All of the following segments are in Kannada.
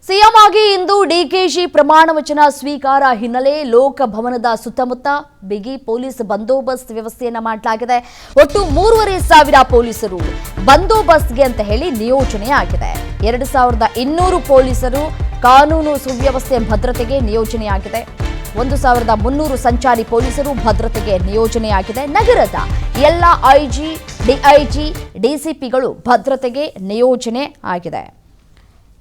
ಸಿಎಂ ಆಗಿ ಇಂದು ಡಿಕೆಶಿ ಪ್ರಮಾಣ ವಚನ ಸ್ವೀಕಾರ ಹಿನ್ನೆಲೆ ಲೋಕಭವನದ ಸುತ್ತಮುತ್ತ ಬಿಗಿ ಪೊಲೀಸ್ ಬಂದೋಬಸ್ತ್ ವ್ಯವಸ್ಥೆಯನ್ನ ಮಾಡಲಾಗಿದೆ. ಒಟ್ಟು 3,500 ಪೊಲೀಸರು ಬಂದೋಬಸ್ತ್ಗೆ ಅಂತ ಹೇಳಿ ನಿಯೋಜನೆಯಾಗಿದೆ. 2,200 ಪೊಲೀಸರು ಕಾನೂನು ಸುವ್ಯವಸ್ಥೆ ಭದ್ರತೆಗೆ ನಿಯೋಜನೆಯಾಗಿದೆ. 1,300 ಸಂಚಾರಿ ಪೊಲೀಸರು ಭದ್ರತೆಗೆ ನಿಯೋಜನೆಯಾಗಿದೆ. ನಗರದ ಎಲ್ಲ ಐಜಿ, ಡಿಐಜಿ, ಡಿಸಿಪಿಗಳು ಭದ್ರತೆಗೆ ನಿಯೋಜನೆ ಆಗಿದೆ.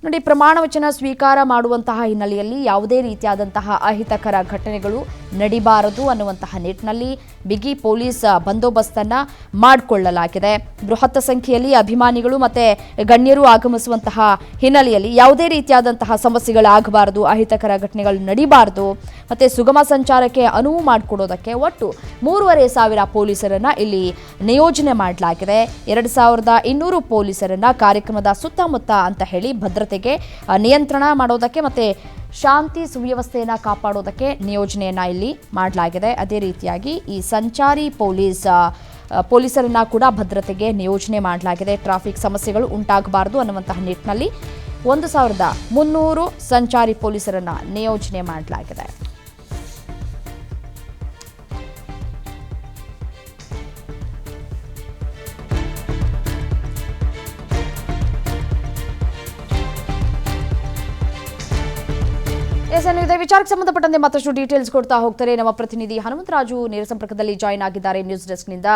ನೋಡಿ, ಪ್ರಮಾಣ ವಚನ ಸ್ವೀಕಾರ ಮಾಡುವಂತಹ ಹಿನ್ನೆಲೆಯಲ್ಲಿ ಯಾವುದೇ ರೀತಿಯಾದಂತಹ ಅಹಿತಕರ ಘಟನೆಗಳು ನಡಿಬಾರದು ಅನ್ನುವಂತಹ ನಿಟ್ಟಿನಲ್ಲಿ ಬಿಗಿ ಪೊಲೀಸ್ ಬಂದೋಬಸ್ತನ್ನು ಮಾಡಿಕೊಳ್ಳಲಾಗಿದೆ. ಬೃಹತ್ ಸಂಖ್ಯೆಯಲ್ಲಿ ಅಭಿಮಾನಿಗಳು ಮತ್ತು ಗಣ್ಯರು ಆಗಮಿಸುವಂತಹ ಹಿನ್ನೆಲೆಯಲ್ಲಿ ಯಾವುದೇ ರೀತಿಯಾದಂತಹ ಸಮಸ್ಯೆಗಳಾಗಬಾರದು, ಅಹಿತಕರ ಘಟನೆಗಳು ನಡಿಬಾರದು ಮತ್ತು ಸುಗಮ ಸಂಚಾರಕ್ಕೆ ಅನುವು ಮಾಡಿಕೊಡೋದಕ್ಕೆ ಒಟ್ಟು 3,500 ಪೊಲೀಸರನ್ನು ಇಲ್ಲಿ ನಿಯೋಜನೆ ಮಾಡಲಾಗಿದೆ. 2,200 ಪೊಲೀಸರನ್ನು ಕಾರ್ಯಕ್ರಮದ ಸುತ್ತಮುತ್ತ ಅಂತ ಹೇಳಿ ಭದ್ರತೆಗೆ ನಿಯಂತ್ರಣ ಮಾಡೋದಕ್ಕೆ ಮತ್ತು ಶಾಂತಿ ಸುವ್ಯವಸ್ಥೆಯನ್ನು ಕಾಪಾಡೋದಕ್ಕೆ ನಿಯೋಜನೆಯನ್ನು ಇಲ್ಲಿ ಮಾಡಲಾಗಿದೆ. ಅದೇ ರೀತಿಯಾಗಿ ಈ ಸಂಚಾರಿ ಪೊಲೀಸರನ್ನ ಕೂಡ ಭದ್ರತೆಗೆ ನಿಯೋಜನೆ ಮಾಡಲಾಗಿದೆ. ಟ್ರಾಫಿಕ್ ಸಮಸ್ಯೆಗಳು ಉಂಟಾಗಬಾರದು ಅನ್ನುವಂತಹ ನಿಟ್ಟಿನಲ್ಲಿ 1,300 ಸಂಚಾರಿ ಪೊಲೀಸರನ್ನ ನಿಯೋಜನೆ ಮಾಡಲಾಗಿದೆ. ಇದೇ ವಿಚಾರಕ್ಕೆ ಸಂಬಂಧಪಟ್ಟಂತೆ ಮತ್ತಷ್ಟು ಡೀಟೇಲ್ಸ್ ಕೊಡ್ತಾ ಹೋಗ್ತಾರೆ ನಮ್ಮ ಪ್ರತಿನಿಧಿ ಹನುಮಂತರಾಜು ನೇರ ಸಂಪರ್ಕದಲ್ಲಿ ಜಾಯಿನ್ ಆಗಿದ್ದಾರೆ ನ್ಯೂಸ್ ಡೆಸ್ಕ್ನಿಂದ.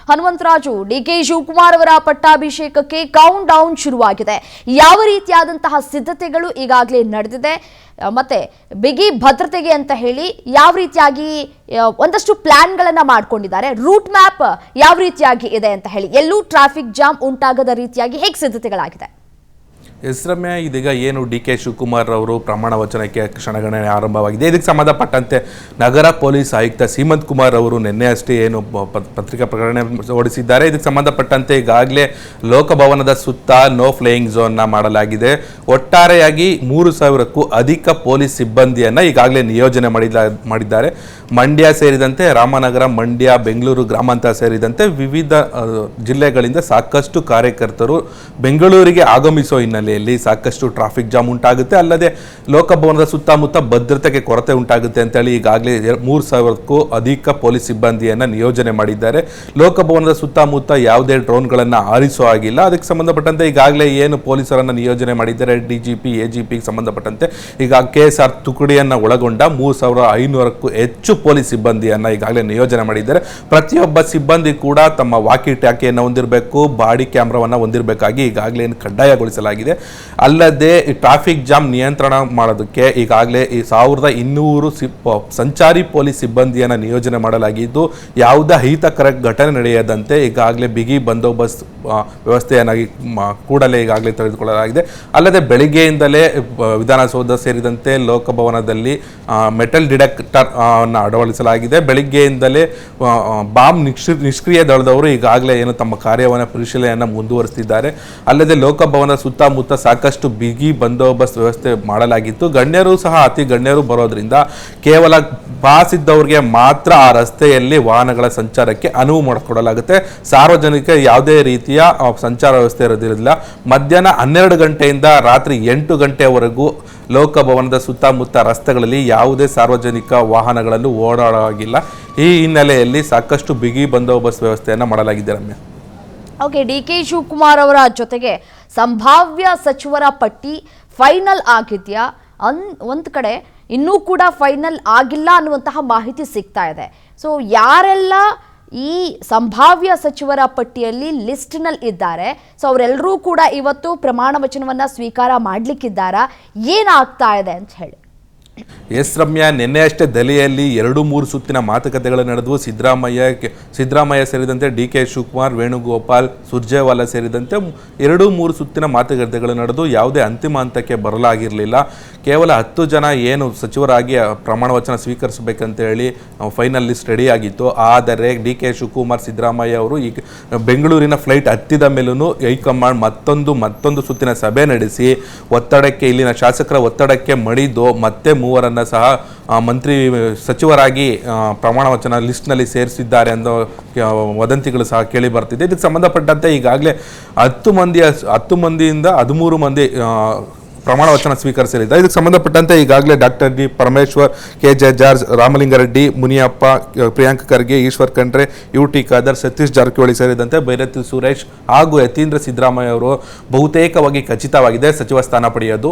ಹನುಮಂತರಾಜು, ಡಿಕೆ ಶಿವಕುಮಾರ್ ಅವರ ಪಟ್ಟಾಭಿಷೇಕಕ್ಕೆ ಕೌಂಟ್ ಡೌನ್ ಶುರುವಾಗಿದೆ. ಯಾವ ರೀತಿಯಾದಂತಹ ಸಿದ್ಧತೆಗಳು ಈಗಾಗಲೇ ನಡೆದಿದೆ ಮತ್ತೆ ಬಿಗಿ ಭದ್ರತೆಗೆ ಅಂತ ಹೇಳಿ ಯಾವ ರೀತಿಯಾಗಿ ಒಂದಷ್ಟು ಪ್ಲಾನ್ಗಳನ್ನ ಮಾಡ್ಕೊಂಡಿದ್ದಾರೆ, ರೂಟ್ ಮ್ಯಾಪ್ ಯಾವ ರೀತಿಯಾಗಿ ಇದೆ ಅಂತ ಹೇಳಿ, ಎಲ್ಲೂ ಟ್ರಾಫಿಕ್ ಜಾಮ್ ಉಂಟಾಗದ ರೀತಿಯಾಗಿ ಹೇಗೆ ಸಿದ್ಧತೆಗಳಾಗಿದೆ? ರಮ್ಯಾ, ಇದೀಗ ಏನು ಡಿಕೆ ಶಿವಕುಮಾರ್ ಅವರು ಪ್ರಮಾಣ ವಚನಕ್ಕೆ ಕ್ಷಣಗಣನೆ ಆರಂಭವಾಗಿದೆ. ಇದಕ್ಕೆ ಸಂಬಂಧಪಟ್ಟಂತೆ ನಗರ ಪೊಲೀಸ್ ಆಯುಕ್ತ ಸೀಮಂತ್ ಕುಮಾರ್ ಅವರು ನಿನ್ನೆ ಅಷ್ಟೇ ಏನು ಪತ್ರಿಕಾ ಪ್ರಕಟಣೆ ಹೊರಡಿಸಿದ್ದಾರೆ. ಇದಕ್ಕೆ ಸಂಬಂಧಪಟ್ಟಂತೆ ಈಗಾಗಲೇ ಲೋಕಭವನದ ಸುತ್ತ ನೋ ಫ್ಲೈಯಿಂಗ್ ಝೋನ್ನ ಮಾಡಲಾಗಿದೆ. ಒಟ್ಟಾರೆಯಾಗಿ 3,000ಕ್ಕೂ ಅಧಿಕ ಪೊಲೀಸ್ ಸಿಬ್ಬಂದಿಯನ್ನು ಈಗಾಗಲೇ ನಿಯೋಜನೆ ಮಾಡಿದ್ದಾರೆ. ಮಂಡ್ಯ ಸೇರಿದಂತೆ ರಾಮನಗರ, ಮಂಡ್ಯ, ಬೆಂಗಳೂರು ಗ್ರಾಮಾಂತರ ಸೇರಿದಂತೆ ವಿವಿಧ ಜಿಲ್ಲೆಗಳಿಂದ ಸಾಕಷ್ಟು ಕಾರ್ಯಕರ್ತರು ಬೆಂಗಳೂರಿಗೆ ಆಗಮಿಸುವ ಹಿನ್ನೆಲೆ ಸಾಕಷ್ಟು ಟ್ರಾಫಿಕ್ ಜಾಮ್ ಉಂಟಾಗುತ್ತೆ. ಅಲ್ಲದೆ ಲೋಕಭವನದ ಸುತ್ತಮುತ್ತ ಭದ್ರತೆಗೆ ಕೊರತೆ ಉಂಟಾಗುತ್ತೆ ಅಂತೇಳಿ ಈಗಾಗಲೇ 3,000ಕ್ಕೂ ಅಧಿಕ ಪೊಲೀಸ್ ಸಿಬ್ಬಂದಿಯನ್ನು ನಿಯೋಜನೆ ಮಾಡಿದ್ದಾರೆ. ಲೋಕಭವನದ ಸುತ್ತಮುತ್ತ ಯಾವುದೇ ಡ್ರೋನ್ಗಳನ್ನು ಹಾರಿಸೋ ಆಗಿಲ್ಲ. ಅದಕ್ಕೆ ಸಂಬಂಧಪಟ್ಟಂತೆ ಈಗಾಗಲೇ ಏನು ಪೊಲೀಸರನ್ನು ನಿಯೋಜನೆ ಮಾಡಿದ್ದಾರೆ, ಡಿಜಿಪಿ, ಎಜಿಪಿಗೆ ಸಂಬಂಧಪಟ್ಟಂತೆ ಈಗ KSR ತುಕಡಿಯನ್ನು ಒಳಗೊಂಡ 3,500ಕ್ಕೂ ಹೆಚ್ಚು ಪೊಲೀಸ್ ಸಿಬ್ಬಂದಿಯನ್ನು ಈಗಾಗಲೇ ನಿಯೋಜನೆ ಮಾಡಿದ್ದಾರೆ. ಪ್ರತಿಯೊಬ್ಬ ಸಿಬ್ಬಂದಿ ಕೂಡ ತಮ್ಮ ವಾಕಿ ಟಾಕಿಯನ್ನು ಹೊಂದಿರಬೇಕು, ಬಾಡಿ ಕ್ಯಾಮ್ರಾವನ್ನು ಹೊಂದಿರಬೇಕಾಗಿ ಈಗಾಗಲೇ ಕಡ್ಡಾಯಗೊಳಿಸಲಾಗಿದೆ. ಅಲ್ಲದೆ ಟ್ರಾಫಿಕ್ ಜಾಮ್ ನಿಯಂತ್ರಣ ಮಾಡೋದಕ್ಕೆ ಈಗಾಗಲೇ 1,200 ಸಂಚಾರಿ ಪೊಲೀಸ್ ಸಿಬ್ಬಂದಿಯನ್ನು ನಿಯೋಜನೆ ಮಾಡಲಾಗಿದ್ದು, ಯಾವುದೇ ಅಹಿತಕರ ಘಟನೆ ನಡೆಯದಂತೆ ಈಗಾಗಲೇ ಬಿಗಿ ಬಂದೋಬಸ್ತ್ ವ್ಯವಸ್ಥೆಯನ್ನಾಗಿ ಕೂಡಲೇ ಈಗಾಗಲೇ ತೆಗೆದುಕೊಳ್ಳಲಾಗಿದೆ. ಅಲ್ಲದೆ ಬೆಳಿಗ್ಗೆಯಿಂದಲೇ ವಿಧಾನಸೌಧ ಸೇರಿದಂತೆ ಲೋಕಭವನದಲ್ಲಿ ಮೆಟಲ್ ಡಿಟೆಕ್ಟರ್ ಅನ್ನು ಅಳವಡಿಸಲಾಗಿದೆ. ಬೆಳಿಗ್ಗೆಯಿಂದಲೇ ಬಾಂಬ್ ನಿಷ್ಕ್ರಿಯ ದಳದವರು ಈಗಾಗಲೇ ಏನು ತಮ್ಮ ಕಾರ್ಯವನ್ನು ಪರಿಶೀಲನೆಯನ್ನು ಮುಂದುವರಿಸುತ್ತಿದ್ದಾರೆ. ಅಲ್ಲದೆ ಲೋಕಭವನ ಸುತ್ತಮುತ್ತ ಸಾಕಷ್ಟು ಬಿಗಿ ಬಂದೋಬಸ್ತ್ ವ್ಯವಸ್ಥೆ ಮಾಡಲಾಗಿತ್ತು. ಅತಿ ಗಣ್ಯರು ಬರೋದ್ರಿಂದ ಕೇವಲ ಪಾಸ್ ಇದ್ದವರಿಗೆ ಮಾತ್ರ ಆ ರಸ್ತೆಯಲ್ಲಿ ವಾಹನಗಳ ಸಂಚಾರಕ್ಕೆ ಅನುವು ಮಾಡಿಕೊಡಲಾಗುತ್ತೆ. ಸಾರ್ವಜನಿಕ ಯಾವುದೇ ರೀತಿಯ ಸಂಚಾರ ವ್ಯವಸ್ಥೆ ಇರೋದಿರಲಿಲ್ಲ. ಮಧ್ಯಾಹ್ನ 12 ಗಂಟೆಯಿಂದ ರಾತ್ರಿ 8 ಗಂಟೆವರೆಗೂ ಲೋಕಭವನದ ಸುತ್ತಮುತ್ತ ರಸ್ತೆಗಳಲ್ಲಿ ಯಾವುದೇ ಸಾರ್ವಜನಿಕ ವಾಹನಗಳನ್ನು ಓಡಾಡೋಗಿಲ್ಲ. ಈ ಹಿನ್ನೆಲೆಯಲ್ಲಿ ಸಾಕಷ್ಟು ಬಿಗಿ ಬಂದೋಬಸ್ತ್ ವ್ಯವಸ್ಥೆಯನ್ನು ಮಾಡಲಾಗಿದೆ. ರಮ್ಯಾ, ಓಕೆ, ಡಿಕೆ ಶಿವಕುಮಾರ್ ಅವರ ಜೊತೆಗೆ ಸಂಭಾವ್ಯ ಸಚಿವರ ಪಟ್ಟಿ ಫೈನಲ್ ಆಗಿದೆಯಾ? ಒಂದು ಕಡೆ ಇನ್ನೂ ಕೂಡ ಫೈನಲ್ ಆಗಿಲ್ಲ ಅನ್ನುವಂತಹ ಮಾಹಿತಿ ಸಿಗ್ತಾ ಇದೆ. ಸೊ ಯಾರೆಲ್ಲ ಈ ಸಂಭಾವ್ಯ ಸಚಿವರ ಪಟ್ಟಿಯಲ್ಲಿ ಲಿಸ್ಟ್ನಲ್ಲಿ ಇದ್ದಾರೆ, ಸೊ ಅವರೆಲ್ಲರೂ ಕೂಡ ಇವತ್ತು ಪ್ರಮಾಣ ವಚನವನ್ನು ಸ್ವೀಕಾರ ಮಾಡಲಿಕ್ಕಿದ್ದಾರಾ? ಏನಾಗ್ತಾ ಇದೆ ಅಂತ ಹೇಳಿ? ರಮ್ಯಾ, ನಿನ್ನೆ ಅಷ್ಟೇ ದೆಹಲಿಯಲ್ಲಿ 2-3 ಸುತ್ತಿನ ಮಾತುಕತೆಗಳು ನಡೆದವು. ಸಿದ್ದರಾಮಯ್ಯ ಸೇರಿದಂತೆ ಡಿಕೆ ಶಿವಕುಮಾರ್, ವೇಣುಗೋಪಾಲ್, ಸುರ್ಜೇವಾಲಾ ಸೇರಿದಂತೆ 2-3 ಸುತ್ತಿನ ಮಾತುಕತೆಗಳು ನಡೆದು ಯಾವುದೇ ಅಂತಿಮ ಹಂತಕ್ಕೆ ಬರಲಾಗಿರಲಿಲ್ಲ. ಕೇವಲ 10 ಜನ ಏನು ಸಚಿವರಾಗಿ ಪ್ರಮಾಣ ವಚನ ಸ್ವೀಕರಿಸಬೇಕಂತ ಹೇಳಿ ಫೈನಲ್ ಲಿಸ್ಟ್ ರೆಡಿಯಾಗಿತ್ತು. ಆದರೆ ಡಿಕೆ ಶಿವಕುಮಾರ್, ಸಿದ್ದರಾಮಯ್ಯ ಅವರು ಈಗ ಬೆಂಗಳೂರಿನ ಫ್ಲೈಟ್ ಹತ್ತಿದ ಮೇಲೂ ಹೈಕಮಾಂಡ್ ಮತ್ತೊಂದು ಸುತ್ತಿನ ಸಭೆ ನಡೆಸಿ ಇಲ್ಲಿನ ಶಾಸಕರ ಒತ್ತಡಕ್ಕೆ ಮಣಿದು ಮತ್ತೆ 3 ಸಹ ಮಂತ್ರಿ ಸಚಿವರಾಗಿ ಪ್ರಮಾಣ ವಚನ ಲಿಸ್ಟ್ನಲ್ಲಿ ಸೇರಿಸಿದ್ದಾರೆ ಅನ್ನೋ ವದಂತಿಗಳು ಸಹ ಕೇಳಿ ಬರ್ತಿದೆ. ಇದಕ್ಕೆ ಸಂಬಂಧಪಟ್ಟಂತೆ ಈಗಾಗಲೇ 10 ಮಂದಿಯಿಂದ 13 ಮಂದಿ ಪ್ರಮಾಣ ವಚನ ಸ್ವೀಕರಿಸಲಿದ್ದಾರೆ. ಇದಕ್ಕೆ ಸಂಬಂಧಪಟ್ಟಂತೆ ಈಗಾಗಲೇ doctor D Parameshwar, K J. George, Ramalinga Reddy, Muniyappa, Priyank Kharge, Eshwar Khandre, U T. Khader, Satish Jarkiholi ಸೇರಿದಂತೆ ಬೈರತಿ ಸುರೇಶ್ ಹಾಗೂ ಯತೀಂದ್ರ ಸಿದ್ದರಾಮಯ್ಯ ಅವರು ಬಹುತೇಕವಾಗಿ ಖಚಿತವಾಗಿದೆ ಸಚಿವ ಸ್ಥಾನ ಪಡೆಯೋದು.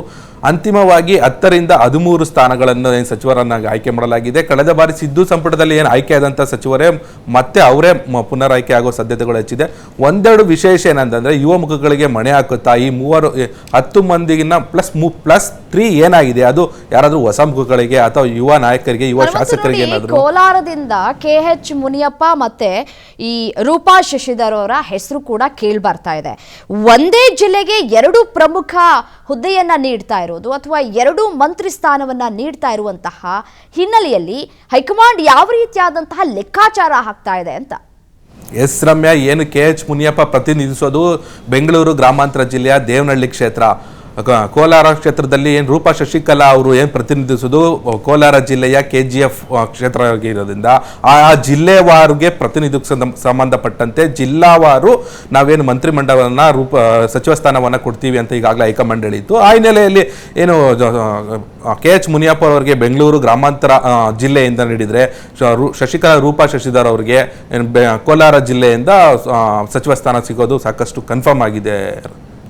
ಅಂತಿಮವಾಗಿ 10ರಿಂದ 13 ಸ್ಥಾನಗಳನ್ನು ಸಚಿವರನ್ನಾಗಿ ಆಯ್ಕೆ ಮಾಡಲಾಗಿದೆ. ಕಳೆದ ಬಾರಿ ಸಿದ್ದು ಸಂಪುಟದಲ್ಲಿ ಏನು ಆಯ್ಕೆ ಆದಂಥ ಸಚಿವರೇ ಮತ್ತೆ ಅವರೇ ಪುನರಾಯ್ಕೆ ಆಗೋ ಸಾಧ್ಯತೆಗಳು ಹೆಚ್ಚಿದೆ. ಒಂದೆರಡು ವಿಶೇಷ ಏನಂತಂದ್ರೆ ಯುವ ಮುಖಗಳಿಗೆ ಮಣೆ ಹಾಕುತ್ತಾ ಈ 10 ಮಂದಿಗಿನ್ನ ಪ್ಲಸ್ 3 ಏನಾಗಿದೆ ಅದು ಯಾರಾದ್ರೂ ಹೊಸ ಮುಖಗಳಿಗೆ ಅಥವಾ ಯುವ ನಾಯಕರಿಗೆ, ಯುವ ಶಾಸಕರಿಗೆ ಏನಾದ್ರು. ಕೋಲಾರದಿಂದ KH ಮುನಿಯಪ್ಪ ಮತ್ತೆ ಈ ರೂಪಾ ಶಶಿಧರ್ ಅವರ ಹೆಸರು ಕೂಡ ಕೇಳಿ ಬರ್ತಾ ಇದೆ. ಒಂದೇ ಜಿಲ್ಲೆಗೆ 2 ಪ್ರಮುಖ ಹುದ್ದೆಯನ್ನ ನೀಡ್ತಾ ಇರೋದು ಅಥವಾ 2 ಮಂತ್ರಿ ಸ್ಥಾನವನ್ನ ನೀಡ್ತಾ ಇರುವಂತಹ ಹಿನ್ನೆಲೆಯಲ್ಲಿ ಹೈಕಮಾಂಡ್ ಯಾವ ರೀತಿಯಾದಂತಹ ಲೆಕ್ಕಾಚಾರ ಹಾಕ್ತಾ ಇದೆ ಅಂತ. ಎಸ್ ರಮ್ಯಾ, ಏನು KH ಮುನಿಯಪ್ಪ ಪ್ರತಿನಿಧಿಸೋದು ಬೆಂಗಳೂರು ಗ್ರಾಮಾಂತರ ಜಿಲ್ಲೆಯ ದೇವನಹಳ್ಳಿ ಕ್ಷೇತ್ರ. ಕೋಲಾರ ಕ್ಷೇತ್ರದಲ್ಲಿ ಏನು ರೂಪಾ ಶಶಿಕಲಾ ಅವರು ಏನು ಪ್ರತಿನಿಧಿಸೋದು ಕೋಲಾರ ಜಿಲ್ಲೆಯ KGF ಕ್ಷೇತ್ರ ಇರೋದ್ರಿಂದ ಆ ಜಿಲ್ಲೆವಾರಿಗೆ ಪ್ರತಿನಿಧಿಸ ಸಂಬಂಧಪಟ್ಟಂತೆ ಜಿಲ್ಲಾವಾರು ನಾವೇನು ಮಂತ್ರಿಮಂಡಲವನ್ನು ಸಚಿವ ಸ್ಥಾನವನ್ನು ಕೊಡ್ತೀವಿ ಅಂತ ಈಗಾಗಲೇ ಹೈಕಮಾಂಡ್ ಹೇಳಿತ್ತು. ಆ ಹಿನ್ನೆಲೆಯಲ್ಲಿ ಏನು KH ಮುನಿಯಪ್ಪ ಅವರಿಗೆ ಬೆಂಗಳೂರು ಗ್ರಾಮಾಂತರ ಜಿಲ್ಲೆಯಿಂದ ನೀಡಿದರೆ ಶಶಿಕಲಾ ರೂಪಾ ಶಶಿಧರ್ ಅವರಿಗೆ ಕೋಲಾರ ಜಿಲ್ಲೆಯಿಂದ ಸಚಿವ ಸ್ಥಾನ ಸಿಗೋದು ಸಾಕಷ್ಟು ಕನ್ಫರ್ಮ್ ಆಗಿದೆ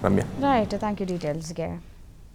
ರಮ್ಯಾ. Right, thank you ಡೀಟೇಲ್ಸ್ಗೆ.